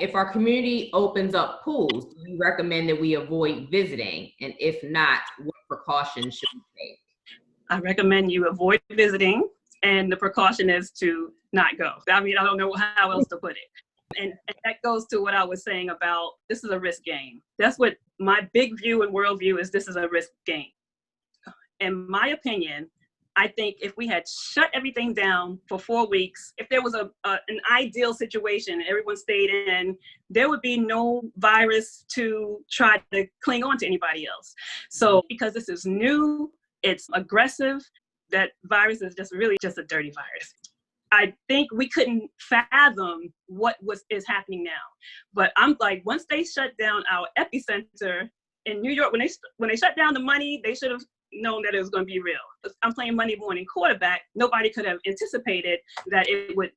if our community opens up pools, do you recommend that we avoid visiting? And if not, what precautions should we take? I recommend you avoid visiting, and the precaution is to not go. I mean, I don't know how else to put it. And that goes to what I was saying about this is a risk game. That's what my big view and worldview is. This is a risk game. In my opinion, I think if we had shut everything down for 4 weeks, if there was an ideal situation, everyone stayed in, there would be no virus to try to cling on to anybody else. So because this is new, it's aggressive, that virus is just really just a dirty virus. I think we couldn't fathom what is happening now. But I'm like, once they shut down our epicenter in New York, when they shut down the money, they should have known that it was going to be real. I'm playing Monday morning quarterback. Nobody could have anticipated that it would,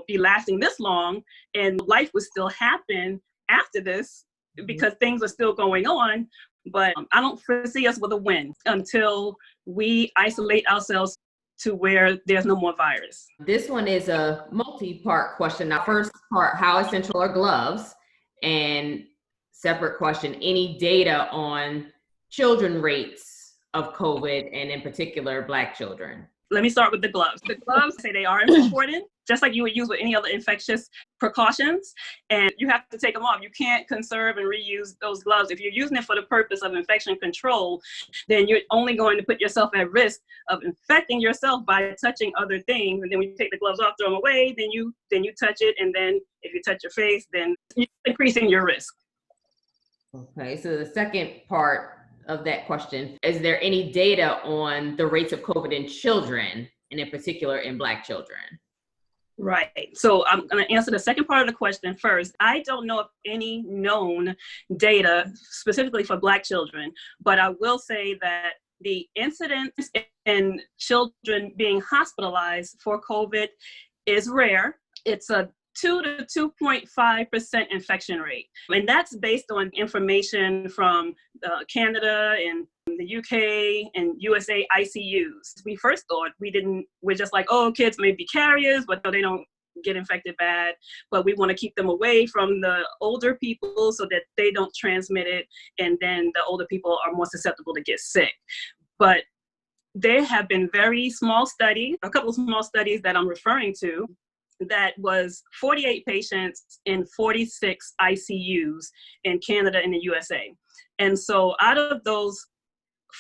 be lasting this long, and life would still happen after this because things are still going on. But I don't foresee us with a win until we isolate ourselves to where there's no more virus. This one is a multi-part question. Now, first part, how essential are gloves? And separate question, any data on children rates of COVID, and in particular, Black children? Let me start with the gloves. The gloves say they are important, just like you would use with any other infectious precautions, and you have to take them off. You can't conserve and reuse those gloves. If you're using it for the purpose of infection control, then you're only going to put yourself at risk of infecting yourself by touching other things. And then when you take the gloves off, throw them away, then you touch it, and then if you touch your face, then you're increasing your risk. Okay, so the second part of that question, is there any data on the rates of COVID in children, and in particular in Black children? Right. So I'm going to answer the second part of the question first. I don't know of any known data specifically for Black children, but I will say that the incidence in children being hospitalized for COVID is rare. It's a 2 to 2.5% infection rate. And that's based on information from Canada and the UK and USA ICUs. We first thought we're just like, oh, kids may be carriers, but they don't get infected bad. But we want to keep them away from the older people so that they don't transmit it. And then the older people are more susceptible to get sick. But there have been very small studies, a couple of small studies that I'm referring to, that was 48 patients in 46 ICUs in Canada and the USA. And so out of those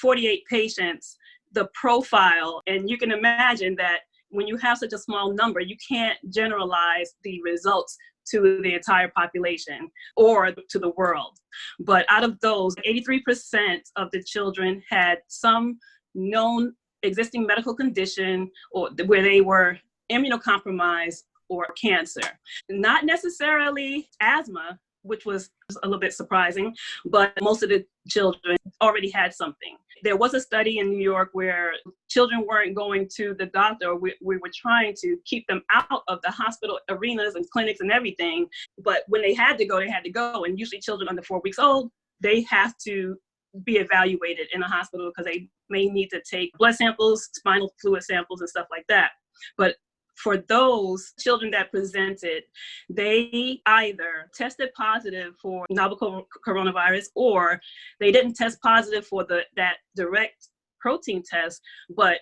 48 patients, the profile, and you can imagine that when you have such a small number, you can't generalize the results to the entire population or to the world. But out of those, 83% of the children had some known existing medical condition or where they were immunocompromised or cancer. Not necessarily asthma, which was a little bit surprising, but most of the children already had something. There was a study in New York where children weren't going to the doctor. We were trying to keep them out of the hospital arenas and clinics and everything. But when they had to go, they had to go. And usually children under 4 weeks old, they have to be evaluated in a hospital because they may need to take blood samples, spinal fluid samples, and stuff like that. But for those children that presented, they either tested positive for novel coronavirus, or they didn't test positive for that direct protein test, but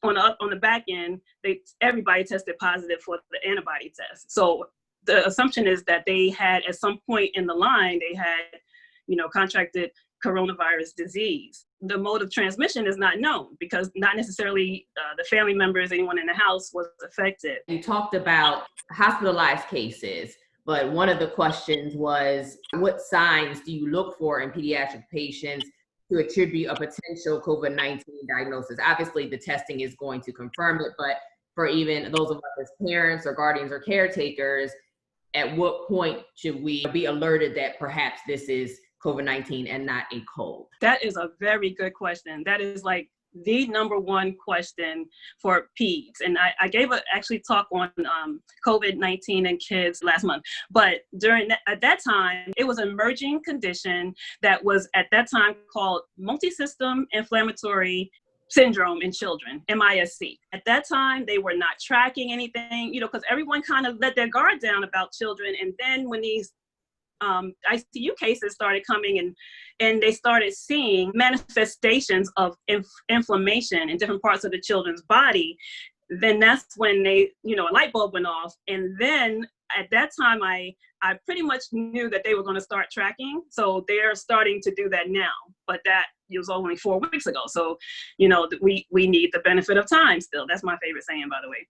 on the back end, everybody tested positive for the antibody test. So the assumption is that they had, at some point in the line, they had, contracted coronavirus disease. The mode of transmission is not known because not necessarily the family members, anyone in the house was affected. You talked about hospitalized cases, but one of the questions was, what signs do you look for in pediatric patients to attribute a potential COVID-19 diagnosis? Obviously, the testing is going to confirm it, but for even those of us as parents or guardians or caretakers, at what point should we be alerted that perhaps this is COVID-19 and not a cold? That is a very good question. That is like the number one question for peds. And I gave actually talk on COVID-19 in kids last month. But at that time, it was an emerging condition that was at that time called multisystem inflammatory syndrome in children, MISC. At that time, they were not tracking anything, because everyone kind of let their guard down about children. And then when these ICU cases started coming and they started seeing manifestations of inflammation in different parts of the children's body, then that's when a light bulb went off. And then at that time, I pretty much knew that they were going to start tracking. So they're starting to do that now, but that was only 4 weeks ago. So, we need the benefit of time still. That's my favorite saying, by the way,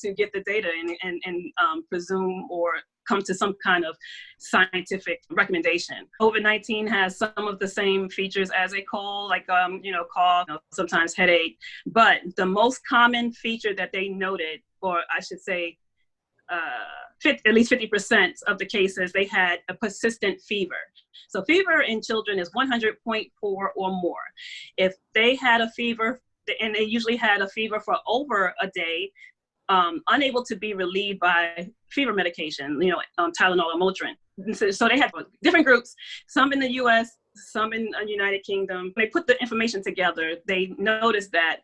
to get the data and presume or come to some kind of scientific recommendation. COVID-19 has some of the same features as a cold, like, cough, sometimes headache. But the most common feature that they noted, or I should say, at least 50% of the cases, they had a persistent fever. So fever in children is 100.4 or more. If they had a fever, and they usually had a fever for over a day, unable to be relieved by fever medication, Tylenol or Motrin. So they had different groups, some in the US, some in the United Kingdom. They put the information together. They noticed that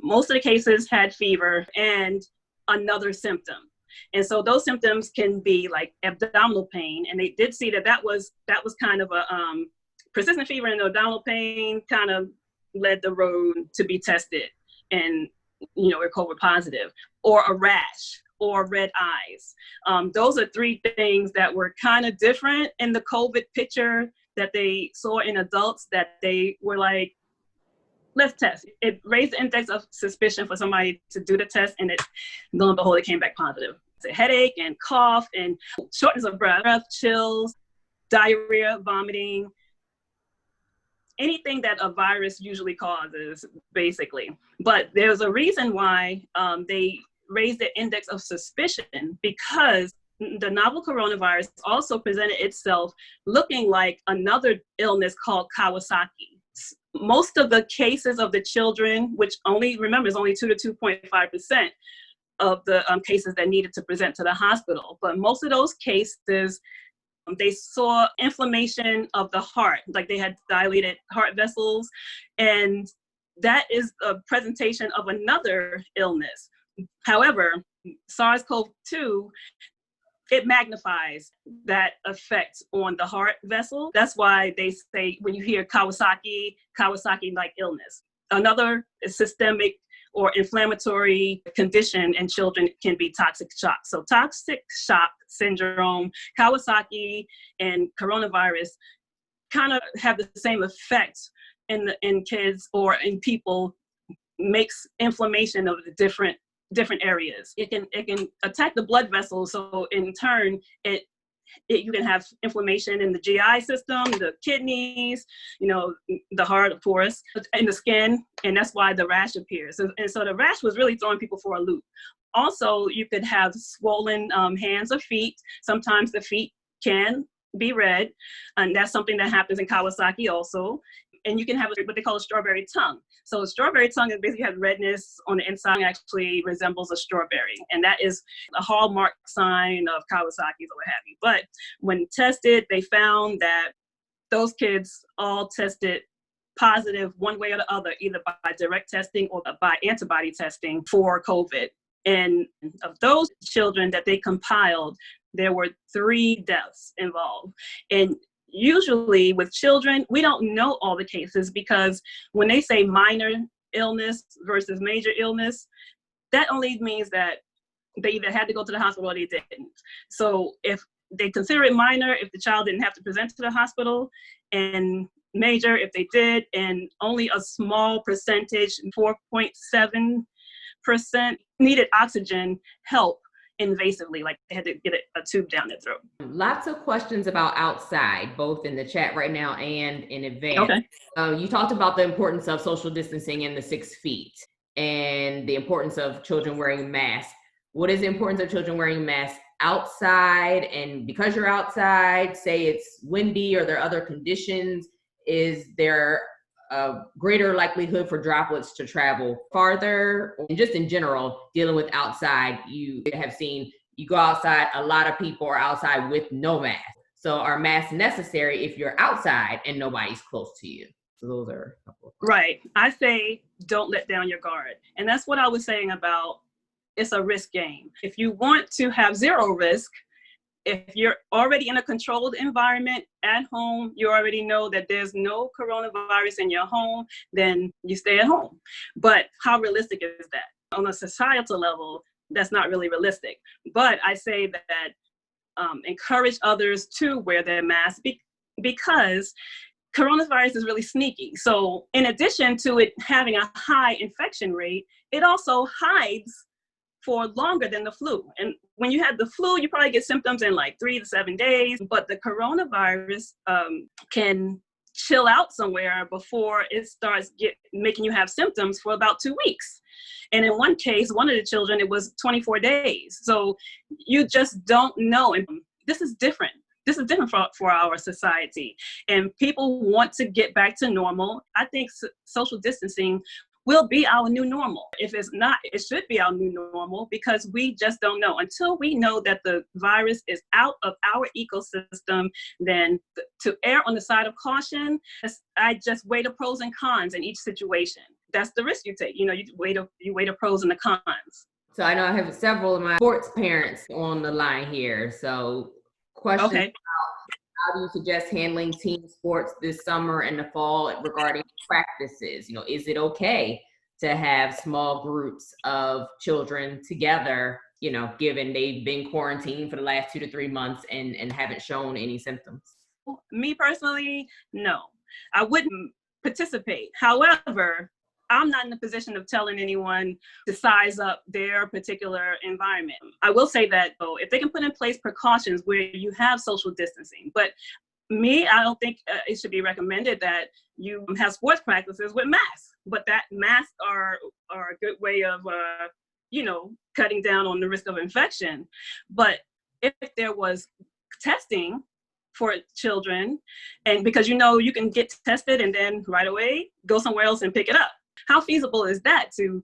most of the cases had fever and another symptom. And so those symptoms can be like abdominal pain. And they did see that was kind of a persistent fever, and the abdominal pain kind of led the road to be tested and, we're COVID positive, or a rash or red eyes. Those are 3 things that were kind of different in the COVID picture that they saw in adults, that they were like, let's test. It raised the index of suspicion for somebody to do the test, and lo and behold, it came back positive. It's a headache and cough and shortness of breath, chills, diarrhea, vomiting, anything that a virus usually causes, basically. But there's a reason why they raised the index of suspicion, because the novel coronavirus also presented itself looking like another illness called Kawasaki. Most of the cases of the children, which is only 2 to 2.5% of the cases that needed to present to the hospital. But most of those cases, they saw inflammation of the heart, like they had dilated heart vessels. And that is a presentation of another illness. However, SARS-CoV-2, it magnifies that effect on the heart vessel. That's why they say when you hear Kawasaki-like illness. Another systemic or inflammatory condition in children can be toxic shock. So toxic shock syndrome, Kawasaki, and coronavirus kind of have the same effect in kids or in people, makes inflammation of the different areas. It can attack the blood vessels. So in turn, you can have inflammation in the GI system, the kidneys, the heart, of course, and the skin. And that's why the rash appears. And so the rash was really throwing people for a loop. Also, you could have swollen hands or feet. Sometimes the feet can be red. And that's something that happens in Kawasaki also. And you can have what they call a strawberry tongue. So a strawberry tongue is basically has redness on the inside, actually resembles a strawberry. And that is a hallmark sign of Kawasaki's or what have you. But when tested, they found that those kids all tested positive one way or the other, either by direct testing or by antibody testing for COVID. And of those children that they compiled, there were 3 deaths involved. And usually with children, we don't know all the cases, because when they say minor illness versus major illness, that only means that they either had to go to the hospital or they didn't. So if they consider it minor, if the child didn't have to present to the hospital, and major if they did, and only a small percentage, 4.7%, needed oxygen help invasively, like they had to get a tube down their throat. Lots of questions about outside, both in the chat right now and in advance. Okay. You talked about the importance of social distancing and the 6 feet, and the importance of children wearing masks. What is the importance of children wearing masks outside? And because you're outside, say it's windy or there are other conditions, is there a greater likelihood for droplets to travel farther? And just in general, dealing with outside, you have seen, you go outside, a lot of people are outside with no mask. So are masks necessary if you're outside and nobody's close to you? So those are a couple of Right. I say don't let down your guard. And that's what I was saying about it's a risk game. If you want to have zero risk, if you're already in a controlled environment at home, you already know that there's no coronavirus in your home, then you stay at home. But how realistic is that? On a societal level, that's not really realistic. But I say that encourage others to wear their mask because coronavirus is really sneaky. So in addition to it having a high infection rate, it also hides for longer than the flu. And when you have the flu, you probably get symptoms in like 3 to 7 days, but the coronavirus can chill out somewhere before it starts making you have symptoms for about 2 weeks. And in one case, one of the children, it was 24 days. So you just don't know. And this is different. This is different for our society. And people want to get back to normal. I think social distancing will be our new normal. If it's not, it should be our new normal because we just don't know. Until we know that the virus is out of our ecosystem, then to err on the side of caution, I just weigh the pros and cons in each situation. That's the risk you take. You know, you weigh the pros and the cons. So I know I have several of my sports parents on the line here. So questions Okay. about how do you suggest handling team sports this summer and the fall regarding practices? You know, is it okay to have small groups of children together, you know, given they've been quarantined for the last 2 to 3 months and haven't shown any symptoms? Me personally, no. I wouldn't participate. However, I'm not in the position of telling anyone to size up their particular environment. I will say that, though, if they can put in place precautions where you have social distancing, but I don't think it should be recommended that you have sports practices with masks, but that masks are a good way of, cutting down on the risk of infection. But if there was testing for children, and because you can get tested and then right away go somewhere else and pick it up. How feasible is that to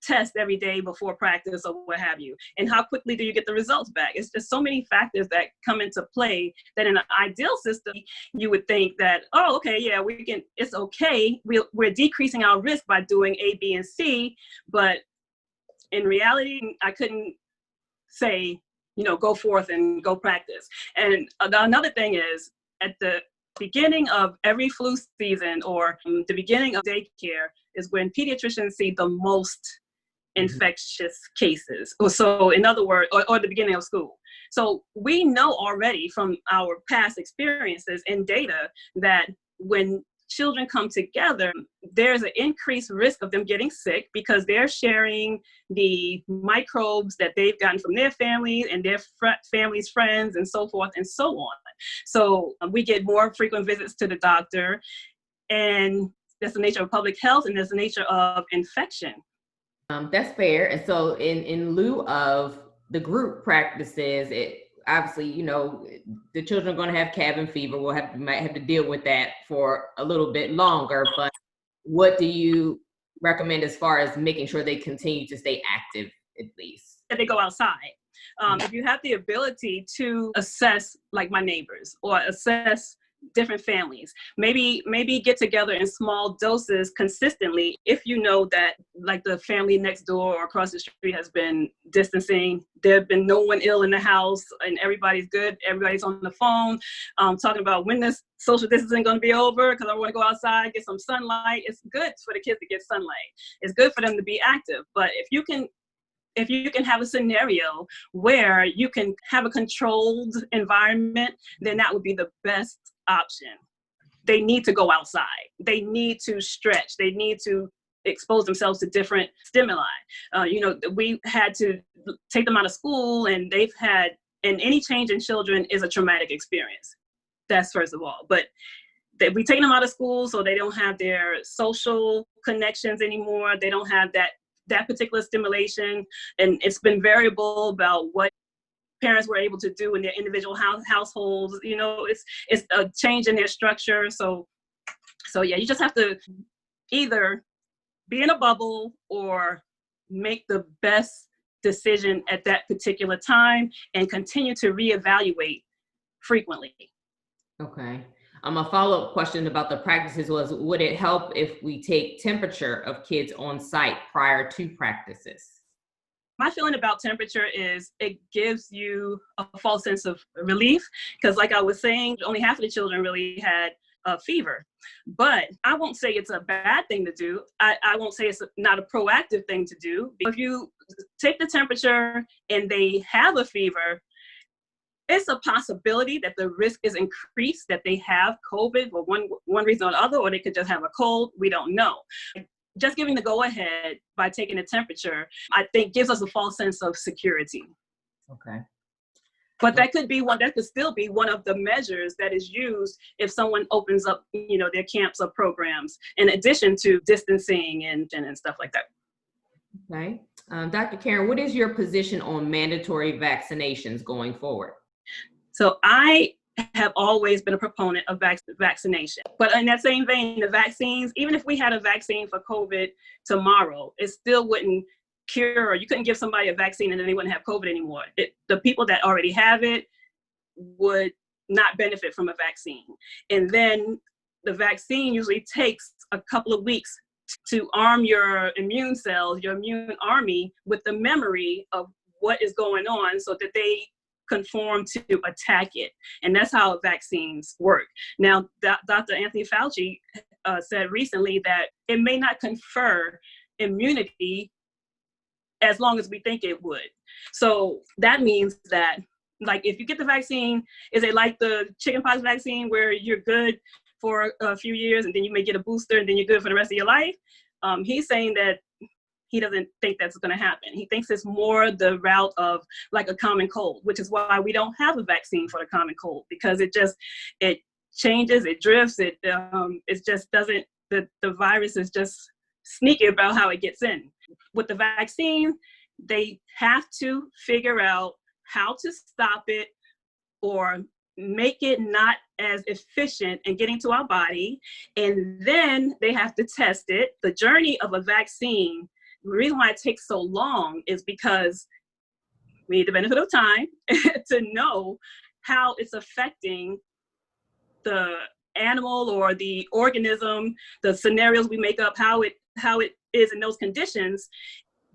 test every day before practice or what have you? And how quickly do you get the results back? It's just so many factors that come into play that in an ideal system, you would think that, oh, okay, yeah, it's okay. We're decreasing our risk by doing A, B, and C. But in reality, I couldn't say, go forth and go practice. And another thing is at the beginning of every flu season or the beginning of daycare is when pediatricians see the most infectious cases. So in other words, or the beginning of school. So we know already from our past experiences and data that when children come together, there's an increased risk of them getting sick because they're sharing the microbes that they've gotten from their families and their family's friends and so forth and so on. So we get more frequent visits to the doctor, and that's the nature of public health and that's the nature of infection. That's fair. And so in lieu of the group practices, it obviously, the children are going to have cabin fever. Might have to deal with that for a little bit longer. But what do you recommend as far as making sure they continue to stay active at least? That they go outside. If you have the ability to assess, like my neighbors, or assess different families, maybe get together in small doses consistently. If you know that like the family next door or across the street has been distancing, there have been no one ill in the house and everybody's good, everybody's on the phone talking about when this social distancing going to be over because I want to go outside, get some sunlight. It's good for the kids to get sunlight. It's good for them to be active. But if you can have a scenario where you can have a controlled environment, then that would be the best option. They need to go outside. They need to stretch. They need to expose themselves to different stimuli. We had to take them out of school and any change in children is a traumatic experience. That's first of all. But we take them out of school so they don't have their social connections anymore. They don't have that particular stimulation. And it's been variable about what parents were able to do in their individual households. It's a change in their structure. So yeah, you just have to either be in a bubble or make the best decision at that particular time and continue to reevaluate frequently. Okay. A follow-up question about the practices was, would it help if we take temperature of kids on site prior to practices? My feeling about temperature is it gives you a false sense of relief, because like I was saying, only half of the children really had a fever. But I won't say it's a bad thing to do. I won't say it's not a proactive thing to do. If you take the temperature and they have a fever, it's a possibility that the risk is increased that they have COVID for one reason or another, or they could just have a cold. We don't know. Just giving the go-ahead by taking a temperature, I think, gives us a false sense of security. Okay. But that could still be one of the measures that is used if someone opens up, their camps or programs, in addition to distancing and stuff like that. Okay. Dr. Karen, what is your position on mandatory vaccinations going forward? So I have always been a proponent of vaccination. But in that same vein, the vaccines, even if we had a vaccine for COVID tomorrow, it still wouldn't cure, you couldn't give somebody a vaccine and then they wouldn't have COVID anymore. The people that already have it would not benefit from a vaccine. And then the vaccine usually takes a couple of weeks to arm your immune cells, your immune army, with the memory of what is going on so that they conform to attack it. And that's how vaccines work. Now, Dr. Anthony Fauci said recently that it may not confer immunity as long as we think it would. So that means that, like, if you get the vaccine, is it like the chickenpox vaccine where you're good for a few years and then you may get a booster and then you're good for the rest of your life? He's saying that he doesn't think that's going to happen. He thinks it's more the route of like a common cold, which is why we don't have a vaccine for the common cold, because it changes, it drifts, it just doesn't, the virus is just sneaky about how it gets in. With the vaccine, they have to figure out how to stop it or make it not as efficient in getting to our body. And then they have to test it. The journey of a vaccine, the reason why it takes so long is because we need the benefit of time to know how it's affecting the animal or the organism, the scenarios we make up, how it is in those conditions,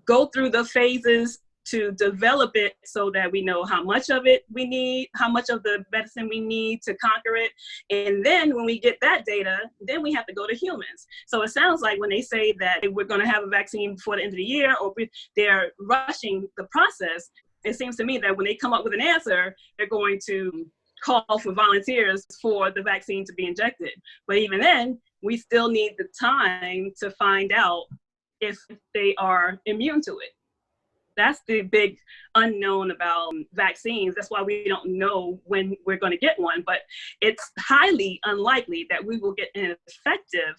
go through the phases to develop it so that we know how much of it we need, how much of the medicine we need to conquer it. And then when we get that data, then we have to go to humans. So it sounds like when they say that we're going to have a vaccine before the end of the year, or they're rushing the process, it seems to me that when they come up with an answer, they're going to call for volunteers for the vaccine to be injected. But even then, we still need the time to find out if they are immune to it. That's the big unknown about vaccines. That's why we don't know when we're going to get one, but it's highly unlikely that we will get an effective,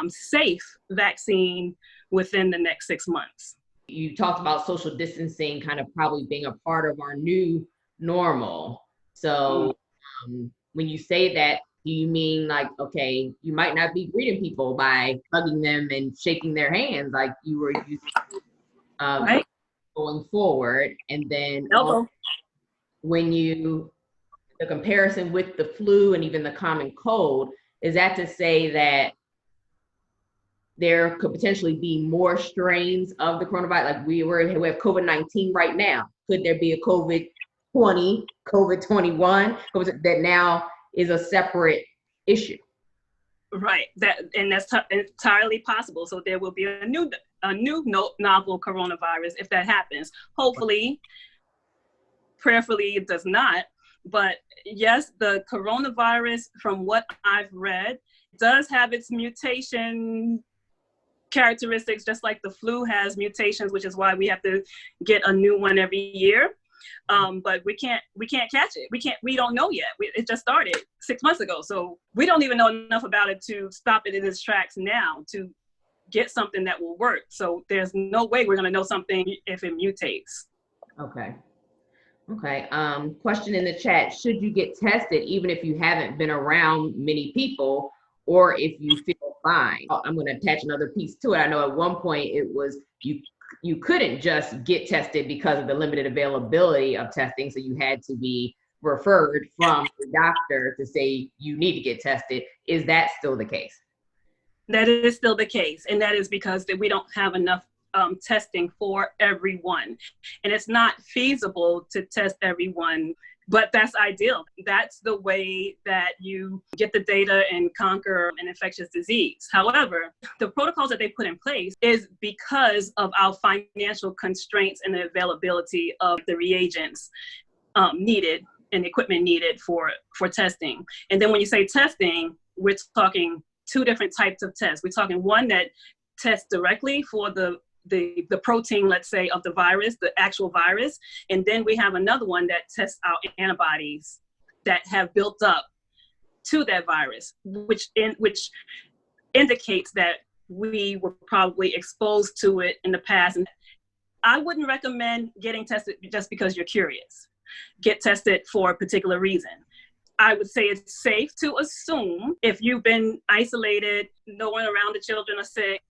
safe vaccine within the next 6 months. You talked about social distancing kind of probably being a part of our new normal. So when you say that, do you mean like, okay, you might not be greeting people by hugging them and shaking their hands like you were used to, right, going forward? And then when the comparison with the flu and even the common cold, is that to say that there could potentially be more strains of the coronavirus? Like we have COVID-19 right now. Could there be a COVID-20, COVID-21 that now is a separate issue? Right. That's entirely possible. So there will be a new novel coronavirus if that happens. Hopefully, prayerfully, it does not. But yes, the coronavirus, from what I've read, does have its mutation characteristics, just like the flu has mutations, which is why we have to get a new one every year. But we can't catch it. We don't know yet. It just started 6 months ago. So we don't even know enough about it to stop it in its tracks now to get something that will work. So there's no way we're going to know something if it mutates. Okay. Question in the chat: should you get tested even if you haven't been around many people or if you feel fine? I'm going to attach another piece to it. I know at one point it was you couldn't just get tested because of the limited availability of testing, so you had to be referred from the doctor to say you need to get tested. Is that still the case? That is still the case. And that is because we don't have enough testing for everyone. And it's not feasible to test everyone, but that's ideal. That's the way that you get the data and conquer an infectious disease. However, the protocols that they put in place is because of our financial constraints and the availability of the reagents needed and equipment needed for testing. And then when you say testing, we're talking two different types of tests. We're talking one that tests directly for the protein, let's say, of the virus, the actual virus. And then we have another one that tests our antibodies that have built up to that virus, which indicates that we were probably exposed to it in the past. And I wouldn't recommend getting tested just because you're curious. Get tested for a particular reason. I would say it's safe to assume if you've been isolated, no one around the children are sick,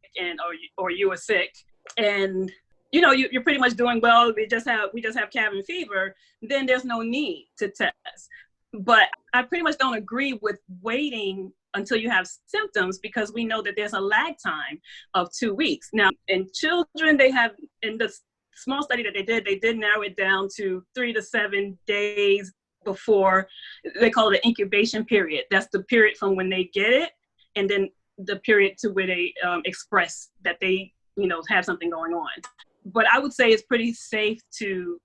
or you are sick, and you're pretty much doing well. We just have cabin fever. Then there's no need to test. But I pretty much don't agree with waiting until you have symptoms, because we know that there's a lag time of 2 weeks. Now, in children, they have, in the small study that they did narrow it down to 3 to 7 days before. They call it an incubation period. That's the period from when they get it, and then the period to where they express that they have something going on. But I would say it's pretty safe to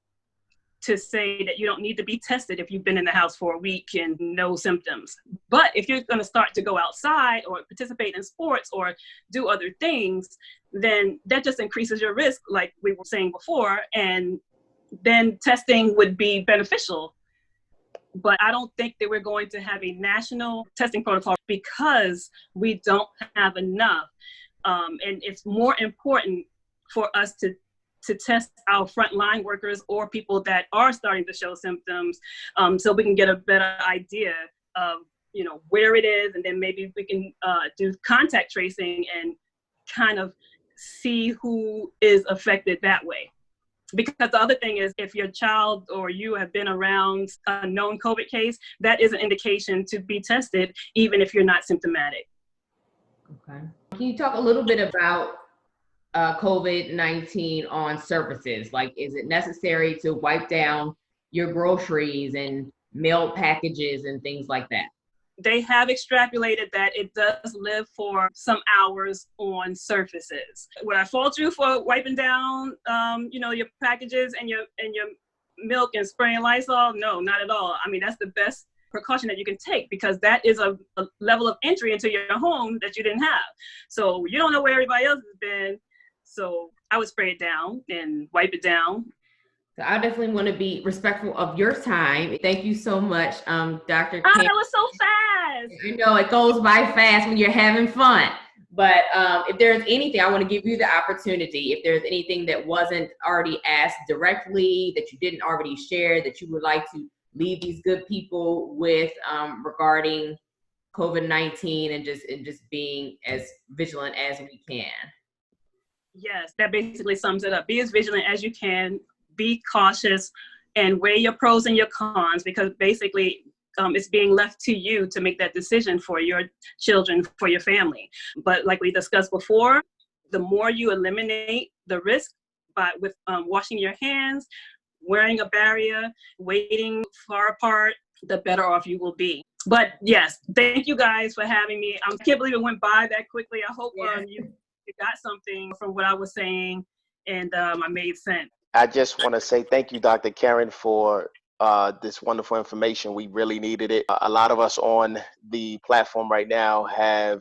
say that you don't need to be tested if you've been in the house for a week and no symptoms. But if you're going to start to go outside or participate in sports or do other things, then that just increases your risk, like we were saying before, and then testing would be beneficial. But I don't think that we're going to have a national testing protocol because we don't have enough. And it's more important for us to test our frontline workers or people that are starting to show symptoms, so we can get a better idea of where it is, and then maybe we can do contact tracing and kind of see who is affected that way. Because the other thing is, if your child or you have been around a known COVID case, that is an indication to be tested, even if you're not symptomatic. Okay. Can you talk a little bit about COVID-19 on surfaces? Like, is it necessary to wipe down your groceries and mail packages and things like that? They have extrapolated that it does live for some hours on surfaces. Would I fault you for wiping down, your packages and your milk and spraying Lysol? No, not at all. I mean, that's the best precaution that you can take, because that is a level of entry into your home that you didn't have. So you don't know where everybody else has been. So I would spray it down and wipe it down. So I definitely want to be respectful of your time. Thank you so much, Dr. Oh, that was so fast. I know it goes by fast when you're having fun. But if there's anything, I want to give you the opportunity. If there's anything that wasn't already asked directly, that you didn't already share, that you would like to leave these good people with regarding COVID-19 and just being as vigilant as we can. Yes, that basically sums it up. Be as vigilant as you can. Be cautious and weigh your pros and your cons, because basically it's being left to you to make that decision for your children, for your family. But like we discussed before, the more you eliminate the risk with washing your hands, wearing a barrier, waiting far apart, the better off you will be. But yes, thank you guys for having me. I can't believe it went by that quickly. I hope you got something from what I was saying, and I made sense. I just want to say thank you, Dr. Karen, for this wonderful information. We really needed it. A lot of us on the platform right now have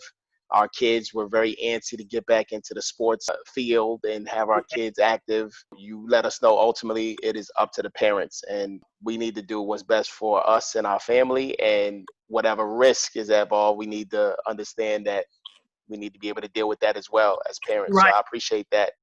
our kids. We're very antsy to get back into the sports field and have our kids active. You let us know ultimately it is up to the parents, and we need to do what's best for us and our family, and whatever risk is involved, we need to understand that we need to be able to deal with that as well as parents. Right. So I appreciate that.